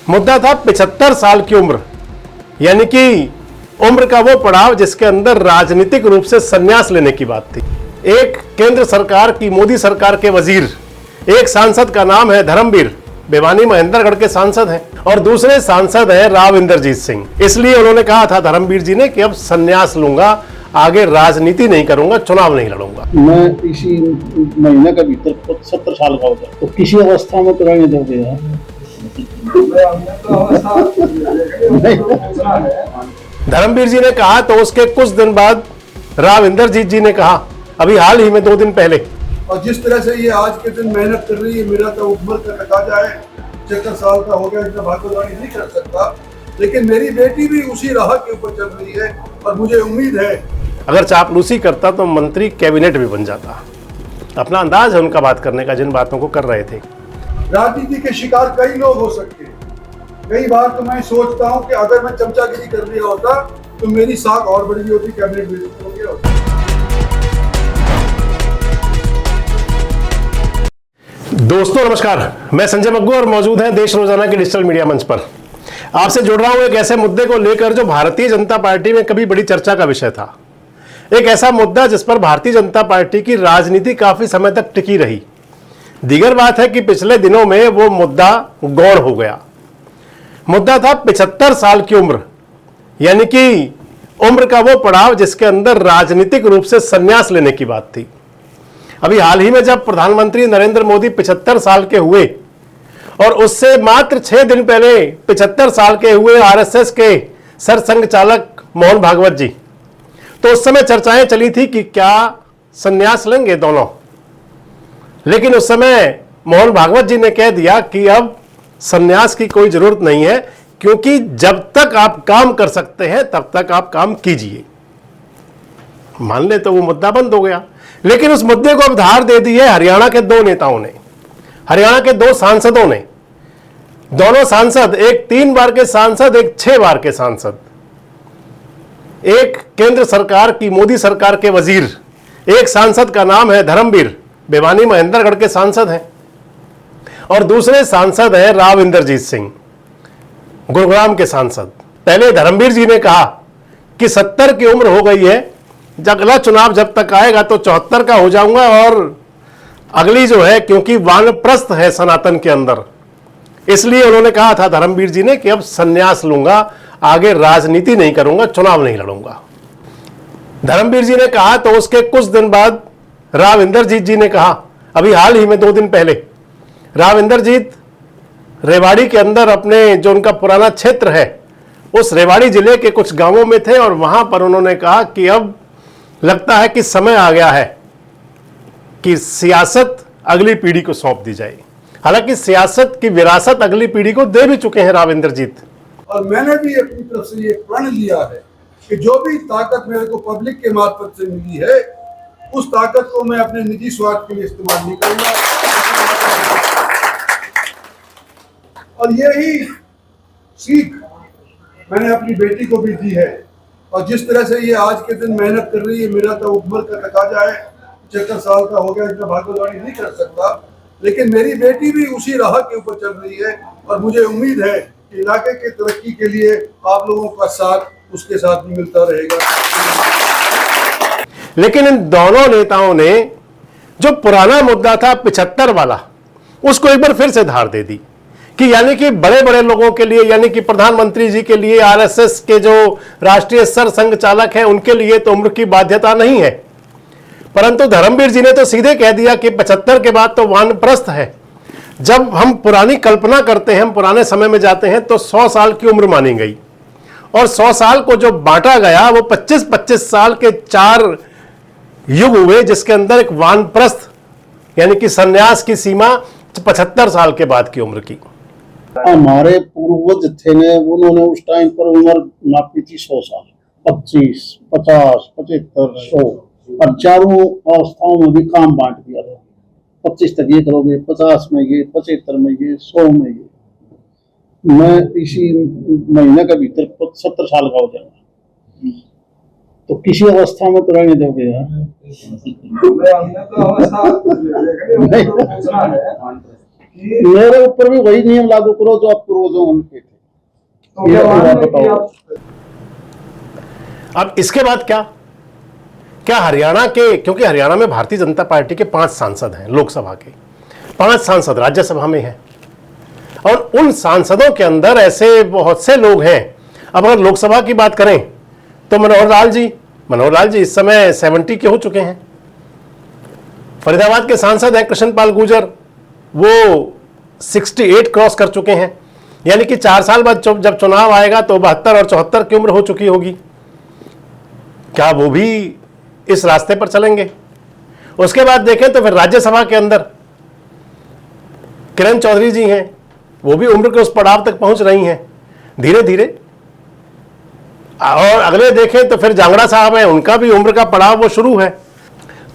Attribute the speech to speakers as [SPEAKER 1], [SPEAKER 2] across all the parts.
[SPEAKER 1] मुद्दा था 75 साल की उम्र, यानी कि उम्र का वो पड़ाव जिसके अंदर राजनीतिक रूप से संन्यास लेने की बात थी। एक केंद्र सरकार की, मोदी सरकार के वजीर, एक सांसद का नाम है धर्मवीर, भिवानी महेंद्रगढ़ के सांसद हैं, और दूसरे सांसद हैं राव इंद्रजीत सिंह। इसलिए उन्होंने कहा था धर्मवीर जी ने कि अब संन्यास लूंगा, आगे राजनीति नहीं करूंगा, चुनाव नहीं लड़ूंगा।
[SPEAKER 2] मैं इसी महीने के भीतर 70 साल का हो गया, तो किसी अवस्था में तो रहने दोगे यार।
[SPEAKER 1] धर्मवीर जी ने कहा तो उसके कुछ दिन बाद राव इंद्रजीत जी ने कहा, अभी हाल ही में 2 दिन पहले।
[SPEAKER 3] और जिस तरह से ये आज के दिन मेहनत कर रही है, मेरा तो उम्र का तकाजा है, 70 साल का हो गया, इतना भागदौड़ी नहीं कर सकता, लेकिन मेरी बेटी भी उसी राह के ऊपर चल रही है और मुझे उम्मीद है
[SPEAKER 1] अगर चापलूसी करता तो मंत्री कैबिनेट भी बन जाता। अपना अंदाज है उनका बात करने का, जिन बातों को कर रहे थे।
[SPEAKER 3] राजनीति के शिकार कई लोग हो सकते हैं। कई बार तो मैं सोचता हूँ कि अगर मैं चमचागिरी कर लिया होता तो मेरी साख और बड़ी होती, कैबिनेट में हो गया होता।
[SPEAKER 1] दोस्तों नमस्कार, मैं संजय मग्गू और मौजूद हैं देश रोजाना के डिजिटल मीडिया मंच पर। आपसे जुड़ रहा हूं एक ऐसे मुद्दे को लेकर जो भारतीय जनता पार्टी में कभी बड़ी चर्चा का विषय था। एक ऐसा मुद्दा जिस पर भारतीय जनता पार्टी की राजनीति काफी समय तक टिकी रही। दीगर बात है कि पिछले दिनों में वो मुद्दा गौण हो गया। मुद्दा था 75 साल की उम्र, यानी कि उम्र का वो पड़ाव जिसके अंदर राजनीतिक रूप से संन्यास लेने की बात थी। अभी हाल ही में जब प्रधानमंत्री नरेंद्र मोदी 75 साल के हुए और उससे मात्र 6 दिन पहले 75 साल के हुए आरएसएस के सरसंघ चालक मोहन भागवत जी, तो उस समय चर्चाएं चली थी कि क्या संन्यास लेंगे दोनों। लेकिन उस समय मोहन भागवत जी ने कह दिया कि अब संन्यास की कोई जरूरत नहीं है, क्योंकि जब तक आप काम कर सकते हैं तब तक आप काम कीजिए। मान ले तो वो मुद्दा बंद हो गया। लेकिन उस मुद्दे को अब धार दे दी है हरियाणा के 2 नेताओं ने, हरियाणा के 2 सांसदों ने। दोनों सांसद, एक 3 बार के सांसद, एक 6 बार के सांसद। एक केंद्र सरकार की, मोदी सरकार के वजीर, एक सांसद का नाम है धर्मवीर, भिवानी महेंद्रगढ़ के सांसद हैं, और दूसरे सांसद हैं राव इंद्रजीत सिंह, गुरुग्राम के सांसद। पहले धर्मवीर जी ने कहा कि 70 की उम्र हो गई है, अगला चुनाव जब तक आएगा तो 74 का हो जाऊंगा, और अगली जो है, क्योंकि वानप्रस्थ है सनातन के अंदर, इसलिए उन्होंने कहा था धर्मवीर जी ने कि अब संन्यास लूंगा, आगे राजनीति नहीं करूंगा, चुनाव नहीं लड़ूंगा। धर्मवीर जी ने कहा तो उसके कुछ दिन बाद राव इंद्रजीत जी ने कहा, अभी हाल ही में 2 दिन पहले। राव इंद्रजीत रेवाड़ी के अंदर अपने जो उनका पुराना क्षेत्र है, उस रेवाड़ी जिले के कुछ गांवों में थे, और वहां पर उन्होंने कहा कि अब लगता है कि समय आ गया है कि सियासत अगली पीढ़ी को सौंप दी जाए। हालांकि सियासत की विरासत अगली पीढ़ी को दे भी चुके हैं राव इंद्रजीत।
[SPEAKER 3] और मैंने भी अपनी तरफ से ये प्रण लिया है कि जो भी ताकत मेरे को पब्लिक के मार्फत से मिली है, उस ताकत को मैं अपने निजी स्वार्थ के लिए इस्तेमाल नहीं करूंगा। और यही सीख मैंने अपनी बेटी को भी दी है। और जिस तरह से ये आज के दिन मेहनत कर रही है, मेरा तो उम्र का तकाजा है, 75 साल का हो गया, इतना भागदौड़ी नहीं कर सकता, लेकिन मेरी बेटी भी उसी राह के ऊपर चल रही है और मुझे उम्मीद है कि इलाके की तरक्की के लिए आप लोगों का साथ उसके साथ भी मिलता रहेगा।
[SPEAKER 1] लेकिन इन दोनों नेताओं ने जो पुराना मुद्दा था 75 वाला, उसको एक बार फिर से धार दे दी कि यानी कि बड़े बड़े लोगों के लिए, यानी कि प्रधानमंत्री जी के लिए, आरएसएस के जो राष्ट्रीय सरसंघ चालक हैं, उनके लिए तो उम्र की बाध्यता नहीं है। परंतु धर्मवीर जी ने तो सीधे कह दिया कि 75 के बाद तो वानप्रस्थ है। जब हम पुरानी कल्पना करते हैं, हम पुराने समय में जाते हैं, तो 100 साल की उम्र मानी गई, और 100 साल को जो बांटा गया वो 25-25 साल के 4 युग हुए, जिसके अंदर एक वानप्रस्थ यानी कि संन्यास की सीमा 75 साल के बाद की उम्र की।
[SPEAKER 2] हमारे पूर्वज थे ने, उन्होंने उस टाइम पर उम्र नापी थी 100 साल, 25, 50, 75, 100, और चारों अवस्थाओं में भी काम बांट दिया था। 25 तक ये करोगे, 50 में ये, 75 में ये, 100 में ये। मैं इसी महीने के भीतर 70 साल का हो जाऊंगा, तो किसी अवस्था में तो रहने दोगे यार। मेरे ऊपर भी वही नियम लागू करो जो आप पूर्वजों उनके थे।
[SPEAKER 3] तो क्या मान रहे हैं कि आप
[SPEAKER 1] अब इसके बाद क्या हरियाणा के, क्योंकि हरियाणा में भारतीय जनता पार्टी के 5 सांसद हैं, लोकसभा के 5 सांसद राज्यसभा में हैं, और उन सांसदों के अंदर ऐसे बहुत से लोग हैं। अब अगर लोकसभा की बात करें तो मनोहर लाल जी इस समय 70 के हो चुके हैं। फरीदाबाद के सांसद हैं कृष्णपाल गुर्जर, वो 68 क्रॉस कर चुके हैं, यानी कि 4 साल बाद जब चुनाव आएगा तो 72 और 74 की उम्र हो चुकी होगी। क्या वो भी इस रास्ते पर चलेंगे? उसके बाद देखें तो फिर राज्यसभा के अंदर किरण चौधरी जी हैं, वो भी उम्र के उस पड़ाव तक पहुंच रही हैं धीरे धीरे। और अगले देखें तो फिर जांगड़ा साहब हैं, उनका भी उम्र का पड़ाव वो शुरू है।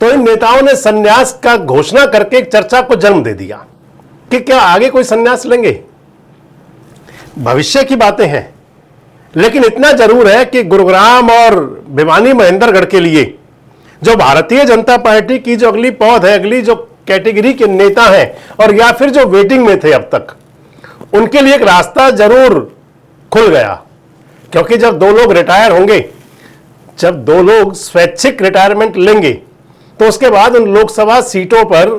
[SPEAKER 1] तो इन नेताओं ने संन्यास का घोषणा करके एक चर्चा को जन्म दे दिया कि क्या आगे कोई संन्यास लेंगे। भविष्य की बातें हैं, लेकिन इतना जरूर है कि गुरुग्राम और भिवानी महेंद्रगढ़ के लिए जो भारतीय जनता पार्टी की जो अगली पौध है, अगली जो कैटेगरी के नेता हैं और या फिर जो वेटिंग में थे अब तक, उनके लिए एक रास्ता जरूर खुल गया। क्योंकि जब 2 लोग रिटायर होंगे, जब 2 लोग स्वैच्छिक रिटायरमेंट लेंगे, तो उसके बाद उन लोकसभा सीटों पर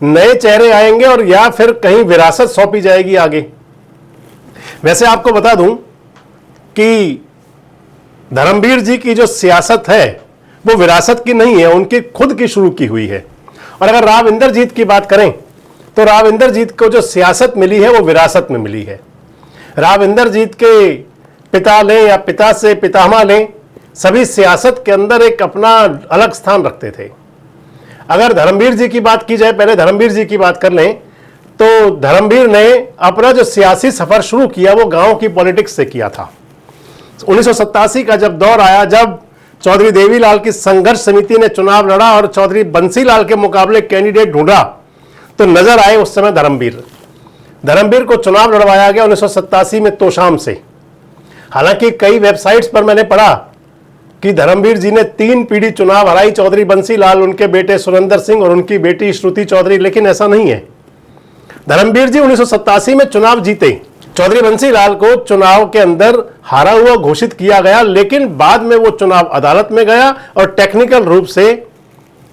[SPEAKER 1] नए चेहरे आएंगे और या फिर कहीं विरासत सौंपी जाएगी आगे। वैसे आपको बता दूं कि धर्मवीर जी की जो सियासत है वो विरासत की नहीं है, उनकी खुद की शुरू की हुई है। और अगर राव इंद्रजीत की बात करें तो राव इंद्रजीत को जो सियासत मिली है वो विरासत में मिली है। राव इंद्रजीत के पिता लें या पिता से पितामह लें, सभी सियासत के अंदर एक अपना अलग स्थान रखते थे। अगर धर्मवीर जी की बात की जाए, पहले धर्मवीर जी की बात कर लें, तो धर्मवीर ने अपना जो सियासी सफर शुरू किया वो गांव की पॉलिटिक्स से किया था। 1987 का जब दौर आया, जब चौधरी देवीलाल की संघर्ष समिति ने चुनाव लड़ा और चौधरी बंसीलाल के मुकाबले कैंडिडेट ढूंढा, तो नजर आए उस समय धर्मवीर को चुनाव लड़वाया गया 1987 में तोशाम से। हालांकि कई वेबसाइट्स पर मैंने पढ़ा कि धर्मवीर जी ने 3 पीढ़ी चुनाव हराई, चौधरी बंसीलाल, उनके बेटे सुरेंद्र सिंह और उनकी बेटी श्रुति चौधरी, लेकिन ऐसा नहीं है। धर्मवीर जी 1987 में चुनाव जीते, चौधरी बंसीलाल को चुनाव के अंदर हारा हुआ घोषित किया गया, लेकिन बाद में वो चुनाव अदालत में गया और टेक्निकल रूप से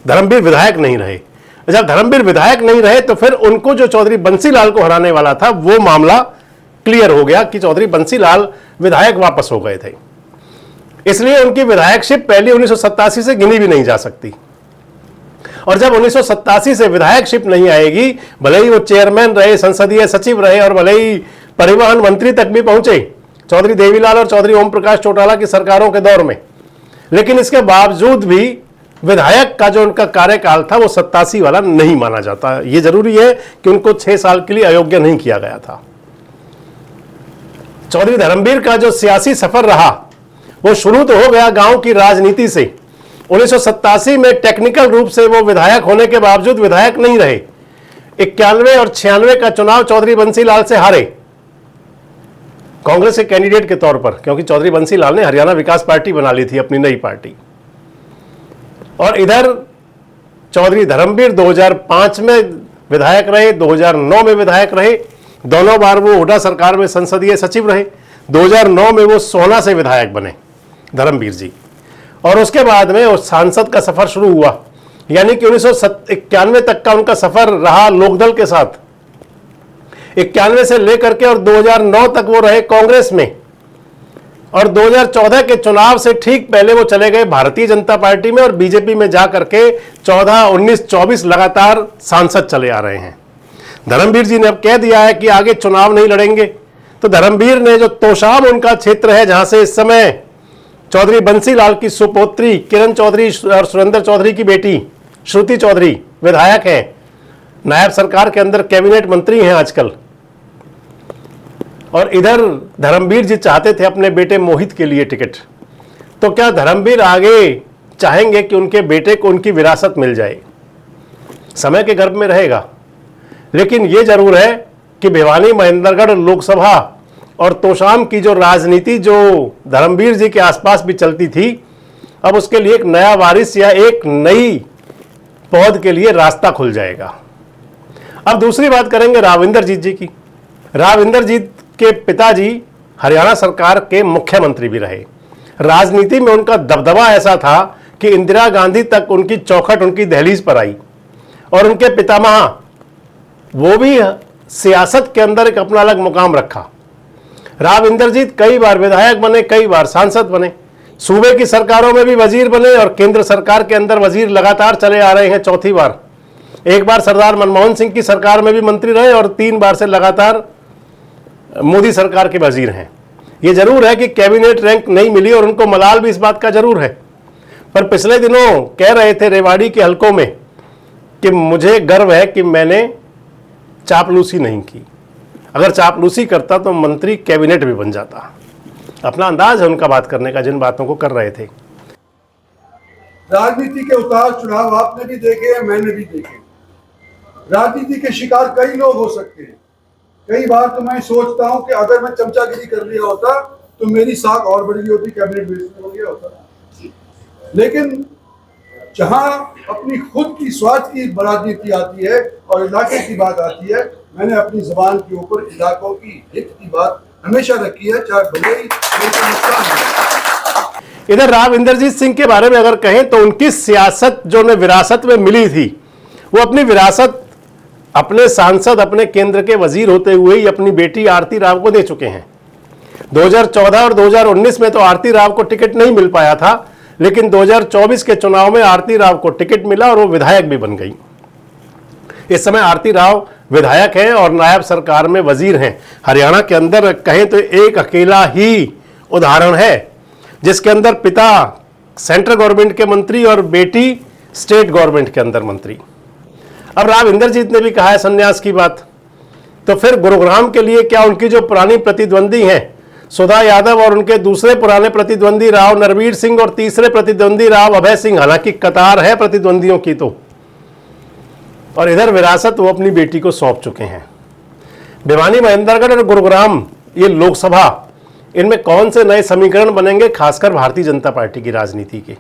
[SPEAKER 1] धर्मवीर विधायक नहीं रहे। जब धर्मवीर विधायक नहीं रहे तो फिर उनको जो चौधरी बंसीलाल को हराने वाला था वो मामला क्लियर हो गया कि चौधरी बंसीलाल विधायक वापस हो गए थे, इसलिए उनकी विधायकशिप पहले 1987 से गिनी भी नहीं जा सकती। और जब 1987 से विधायकशिप नहीं आएगी, भले ही वो चेयरमैन रहे, संसदीय सचिव रहे और भले ही परिवहन मंत्री तक भी पहुंचे चौधरी देवीलाल और चौधरी ओम प्रकाश चौटाला की सरकारों के दौर में, लेकिन इसके बावजूद भी विधायक का जो उनका कार्यकाल था वो 87 वाला नहीं माना जाता। ये जरूरी है कि उनको 6 साल के लिए अयोग्य नहीं किया गया था। चौधरी धर्मवीर का जो सियासी सफर रहा वो शुरू तो हो गया गांव की राजनीति से। 1987 में टेक्निकल रूप से वो विधायक होने के बावजूद विधायक नहीं रहे। 91 और 96 का चुनाव चौधरी बंसीलाल से हारे कांग्रेस के कैंडिडेट के तौर पर, क्योंकि चौधरी बंसीलाल ने हरियाणा विकास पार्टी बना ली थी, अपनी नई पार्टी। और इधर चौधरी धर्मवीर 2005 में विधायक रहे, 2009 में विधायक रहे, दोनों बार वो हुड्डा सरकार में संसदीय सचिव रहे। 2009 में वो सोहना से विधायक बने धर्मवीर जी, और उसके बाद में उस सांसद का सफर शुरू हुआ, यानी कि 1991 तक का उनका सफर रहा लोकदल के साथ। 91 से लेकर के और 2009 तक वो रहे कांग्रेस में, और 2014 के चुनाव से ठीक पहले वो चले गए भारतीय जनता पार्टी में और बीजेपी में जाकर के 14, 19, 24 लगातार सांसद चले आ रहे हैं। धर्मवीर जी ने अब कह दिया है कि आगे चुनाव नहीं लड़ेंगे, तो धर्मवीर ने जो तोशाम उनका क्षेत्र है, जहां से इस समय चौधरी बंसीलाल की सुपुत्री किरण चौधरी और सुरेंद्र चौधरी की बेटी श्रुति चौधरी विधायक हैं, नायब सरकार के अंदर कैबिनेट मंत्री हैं आजकल। और इधर धर्मवीर जी चाहते थे अपने बेटे मोहित के लिए टिकट, तो क्या धर्मवीर आगे चाहेंगे कि उनके बेटे को उनकी विरासत मिल जाए? समय के गर्भ में रहेगा, लेकिन यह जरूर है कि भिवानी महेंद्रगढ़ लोकसभा और तोशाम की जो राजनीति जो धर्मवीर जी के आसपास भी चलती थी, अब उसके लिए एक नया वारिस या एक नई पौध के लिए रास्ता खुल जाएगा। अब दूसरी बात करेंगे राव इंद्रजीत जी की। राव इंद्रजीत के पिताजी हरियाणा सरकार के मुख्यमंत्री भी रहे। राजनीति में उनका दबदबा ऐसा था कि इंदिरा गांधी तक उनकी चौखट उनकी दहलीज पर आई, और उनके पितामह वो भी सियासत के अंदर एक अपना अलग मुकाम रखा। राव इंद्रजीत कई बार विधायक बने, कई बार सांसद बने, सूबे की सरकारों में भी वजीर बने और केंद्र सरकार के अंदर वजीर लगातार चले आ रहे हैं। चौथी बार, एक बार सरदार मनमोहन सिंह की सरकार में भी मंत्री रहे और 3 बार से लगातार मोदी सरकार के वजीर हैं। ये जरूर है कि कैबिनेट रैंक नहीं मिली और उनको मलाल भी इस बात का जरूर है। पर पिछले दिनों कह रहे थे रेवाड़ी के हलकों में कि मुझे गर्व है कि मैंने चापलूसी नहीं की, अगर चापलूसी करता तो मंत्री कैबिनेट भी बन जाता। अपना अंदाज है उनका बात करने का, जिन बातों को कर रहे थे।
[SPEAKER 3] राजनीति के उतार चढ़ाव आपने भी देखे हैं, मैंने भी देखे। राजनीति के शिकार कई लोग हो सकते हैं। कई बार तो मैं सोचता हूं कि अगर मैं चमचागिरी कर लिया होता तो मेरी साख और बड़ी होती, कैबिनेट मिनिस्टर हो गया होता। लेकिन जहां अपनी खुद की स्वार्थ की राजनीति आती है और इलाके की बात आती है, मैंने अपनी जुबान के ऊपर इलाकों की हित की बात हमेशा रखी है, चाहे भले ही नुकसान हो।
[SPEAKER 1] इधर राव इंद्रजीत सिंह के बारे में अगर कहें तो उनकी सियासत जो उन्हें विरासत में मिली थी, वो अपनी विरासत अपने सांसद, अपने केंद्र के वजीर होते हुए ही अपनी बेटी आरती राव को दे चुके हैं। 2014 और 2019 में तो आरती राव को टिकट नहीं मिल पाया था, लेकिन 2024 के चुनाव में आरती राव को टिकट मिला और वो विधायक भी बन गई। इस समय आरती राव विधायक हैं और नायब सरकार में वजीर हैं। हरियाणा के अंदर कहें तो एक अकेला ही उदाहरण है जिसके अंदर पिता सेंट्रल गवर्नमेंट के मंत्री और बेटी स्टेट गवर्नमेंट के अंदर मंत्री। अब राव इंद्रजीत ने भी कहा है संन्यास की बात, तो फिर गुरुग्राम के लिए क्या उनकी जो पुरानी प्रतिद्वंदी हैं सुधा यादव और उनके दूसरे पुराने प्रतिद्वंदी राव नरवीर सिंह और तीसरे प्रतिद्वंदी राव अभय सिंह, हालांकि कतार है प्रतिद्वंदियों की तो, और इधर विरासत वो अपनी बेटी को सौंप चुके हैं। भिवानी, महेंद्रगढ़ और गुरुग्राम ये लोकसभा, इनमें कौन से नए समीकरण बनेंगे, खासकर भारतीय जनता पार्टी की राजनीति के।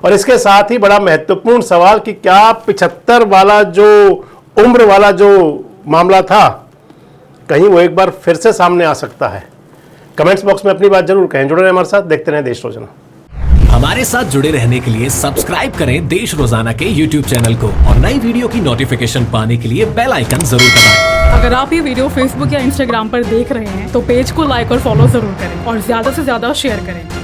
[SPEAKER 1] और इसके साथ ही बड़ा महत्वपूर्ण सवाल कि क्या 75 वाला जो उम्र वाला जो मामला था, कहीं वो एक बार फिर से सामने आ सकता है। कमेंट्स बॉक्स में अपनी बात जरूर कहें। जुड़े रहें हमारे साथ, देखते रहें देश रोजाना।
[SPEAKER 4] हमारे साथ जुड़े रहने के लिए सब्सक्राइब करें देश रोजाना के YouTube चैनल को और नई वीडियो की नोटिफिकेशन पाने के लिए बेल आइकन जरूर दबाएं।
[SPEAKER 5] अगर आप ये वीडियो Facebook या Instagram पर देख रहे हैं तो पेज को लाइक और फॉलो जरूर करें और ज्यादा से ज्यादा शेयर करें।